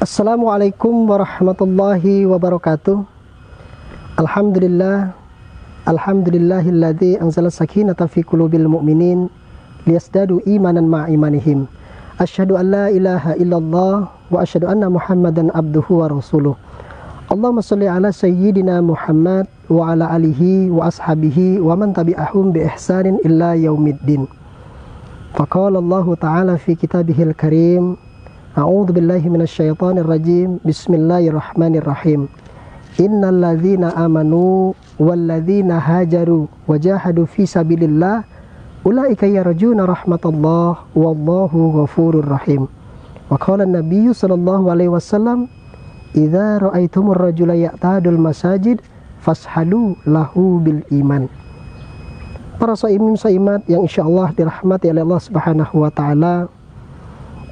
Assalamualaikum warahmatullahi wabarakatuh. Alhamdulillah, alhamdulillahilladzi anzala sakinata fi qulubil mu'minin liyasdadu imanan ma'a imanihim. Asyhadu an la ilaha illallah wa asyhadu anna Muhammadan abduhu wa rasuluh. Allahumma shalli ala sayyidina Muhammad wa ala alihi wa ashabihi wa man tabi'ahum bi ihsanin illa yaumiddin. Faqala Allah ta'ala fi kitabihil karim, a'udzu billahi minasyaitonir rajim. Bismillahirrahmanirrahim. Innal ladzina amanu wal ladzina hajaru wajahadu fi sabilillah ulaika yarjuna rahmatallah wallahu ghafurur rahim. Wa qala an-nabiyyu sallallahu alaihi wasallam, idza ra'aitumur rajula ya'tadul masajid fashhadu lahu bil iman. Para saimin-saimat yang insyaallah dirahmati oleh Allah Subhanahu wa taala,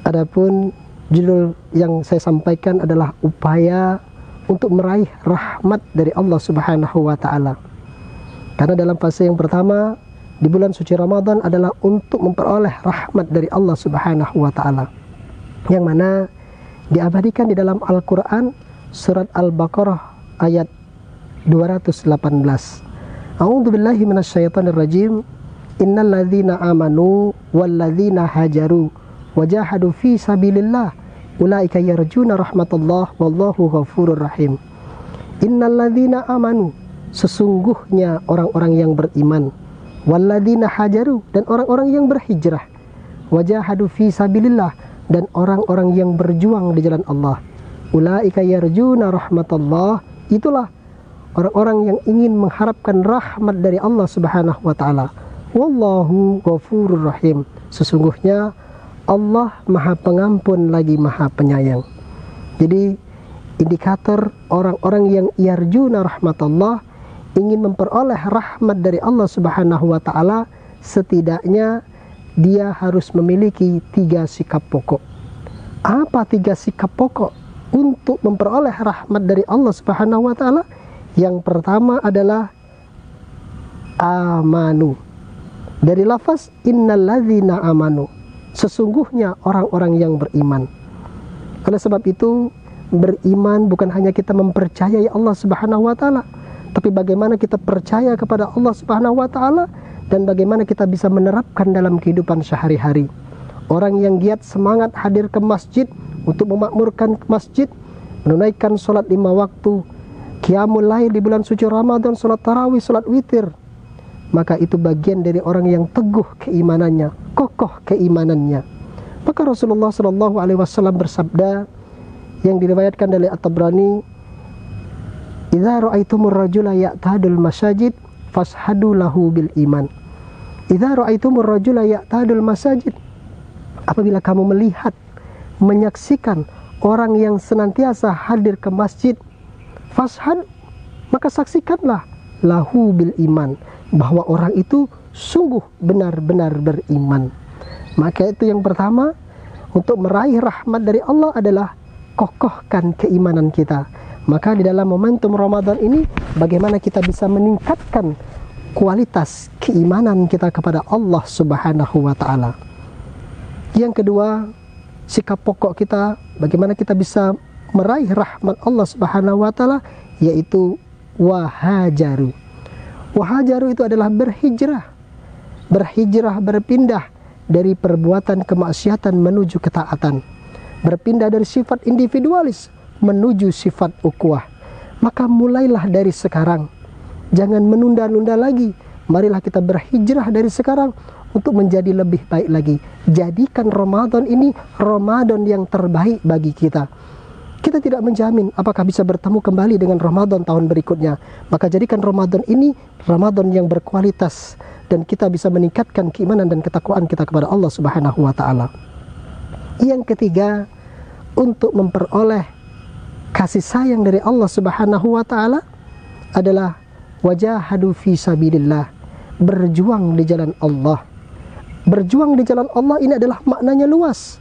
adapun judul yang saya sampaikan adalah upaya untuk meraih rahmat dari Allah Subhanahu wa taala. Karena dalam fase yang pertama di bulan suci Ramadan adalah untuk memperoleh rahmat dari Allah Subhanahu wa taala, yang mana diabadikan di dalam Al-Qur'an surat Al-Baqarah ayat 218. A'udzu billahi minasyaitonir rajim. Innal ladzina amanu wal ladzina hajaru wajahadu fi sabilillah ulaika yarjuna rahmatullah wallahu ghafurur rahim. Innal ladzina amanu, sesungguhnya orang-orang yang beriman, walladzina hajaru, dan orang-orang yang berhijrah, wajahadu fi sabilillah, dan orang-orang yang berjuang di jalan Allah, ulaika yarjuna rahmatullah, itulah orang-orang yang ingin mengharapkan rahmat dari Allah Subhanahu wa taala. Wallahu ghafurur rahim, sesungguhnya Allah Maha Pengampun lagi Maha Penyayang. Jadi indikator orang-orang yang yarjuna rahmatullah, ingin memperoleh rahmat dari Allah Subhanahu wa taala, setidaknya dia harus memiliki 3 sikap pokok. Apa 3 sikap pokok untuk memperoleh rahmat dari Allah Subhanahu wa taala? Yang pertama adalah amanu. Dari lafaz innal ladzina amanu, sesungguhnya orang-orang yang beriman. Oleh sebab itu, beriman bukan hanya kita mempercayai Allah Subhanahu wa taala, tapi bagaimana kita percaya kepada Allah Subhanahu wa taala dan bagaimana kita bisa menerapkan dalam kehidupan sehari-hari. Orang yang giat semangat hadir ke masjid untuk memakmurkan masjid, menunaikan sholat 5 waktu, qiyamul lail di bulan suci Ramadan, sholat tarawih, sholat witir, maka itu bagian dari orang yang teguh keimanannya, kokoh keimanannya. Maka Rasulullah Shallallahu Alaihi Wasallam bersabda, yang diriwayatkan dari At-Tabrani, idza ra'aitumur rajula ya'tadul masajid fashhadu lahu bil iman. Idza ra'aitumur rajula ya'tadul masajid, apabila kamu melihat, menyaksikan orang yang senantiasa hadir ke masjid, fashhad, maka saksikanlah lahu bil iman, bahwa orang itu sungguh benar-benar beriman. Maka itu yang pertama, untuk meraih rahmat dari Allah adalah kokohkan keimanan kita. Maka di dalam momentum Ramadan ini, bagaimana kita bisa meningkatkan kualitas keimanan kita kepada Allah Subhanahu wa taala. Yang kedua, sikap pokok kita, bagaimana kita bisa meraih rahmat Allah Subhanahu wa taala, yaitu wahajaru. Wahajaru itu adalah berhijrah. Berhijrah, berpindah dari perbuatan kemaksiatan menuju ketaatan. Berpindah dari sifat individualis menuju sifat ukhuwah. Maka mulailah dari sekarang. Jangan menunda-nunda lagi. Marilah kita berhijrah dari sekarang untuk menjadi lebih baik lagi. Jadikan Ramadan ini Ramadan yang terbaik bagi kita. Kita tidak menjamin apakah bisa bertemu kembali dengan Ramadan tahun berikutnya. Maka jadikan Ramadan ini Ramadan yang berkualitas, dan kita bisa meningkatkan keimanan dan ketakwaan kita kepada Allah Subhanahu wa taala. Yang ketiga, untuk memperoleh kasih sayang dari Allah Subhanahu wa taala adalah wajahadu fi sabilillah, berjuang di jalan Allah. Berjuang di jalan Allah ini adalah maknanya luas.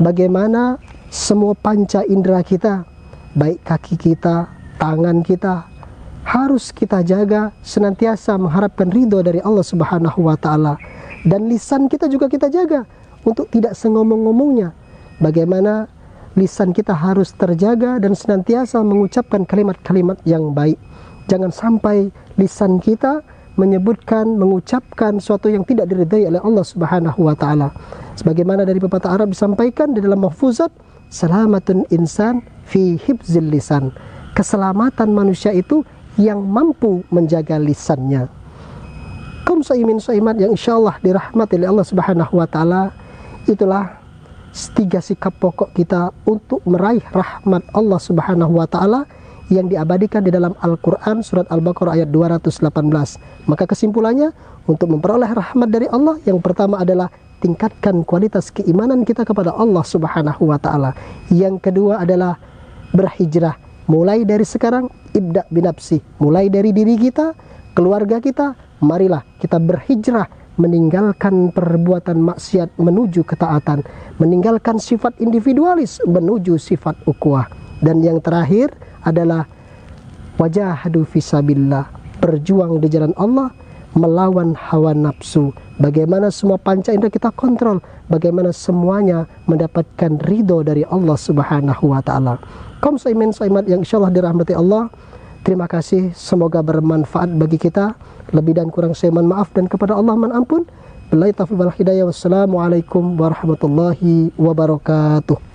Bagaimana semua panca indera kita, baik kaki kita, tangan kita, harus kita jaga senantiasa mengharapkan ridho dari Allah Subhanahu wa taala. Dan lisan kita juga kita jaga untuk tidak sengomong-ngomongnya. Bagaimana lisan kita harus terjaga dan senantiasa mengucapkan kalimat-kalimat yang baik. Jangan sampai lisan kita mengucapkan sesuatu yang tidak diridhai oleh Allah Subhanahu wa taala. Sebagaimana dari pepatah Arab disampaikan di dalam mahfuzat, salamatun insan fi hifzil lisan. Keselamatan manusia itu yang mampu menjaga lisannya. Kaum shaimin shaimat yang insyaallah dirahmati oleh Allah Subhanahu wa taala, itulah 3 sikap pokok kita untuk meraih rahmat Allah Subhanahu wa taala yang diabadikan di dalam Al-Qur'an surat Al-Baqarah ayat 218. Maka kesimpulannya, untuk memperoleh rahmat dari Allah, yang pertama adalah tingkatkan kualitas keimanan kita kepada Allah Subhanahu wa taala. Yang kedua adalah berhijrah. Mulai dari sekarang, ibda binafsi, mulai dari diri kita, keluarga kita, marilah kita berhijrah, meninggalkan perbuatan maksiat menuju ketaatan, meninggalkan sifat individualis menuju sifat ukhuwah. Dan yang terakhir adalah wajahadu fisabilillah, berjuang di jalan Allah melawan hawa nafsu. Bagaimana semua panca indera kita kontrol, bagaimana semuanya mendapatkan ridho dari Allah Subhanahu wa taala. Kaum shaimin shaimat yang insyaallah dirahmati Allah, terima kasih, semoga bermanfaat bagi kita. Lebih dan kurang saya mohon maaf, dan kepada Allah mohon ampun. Billahi taufiq wal hidayah. Wassalamualaikum warahmatullahi wabarakatuh.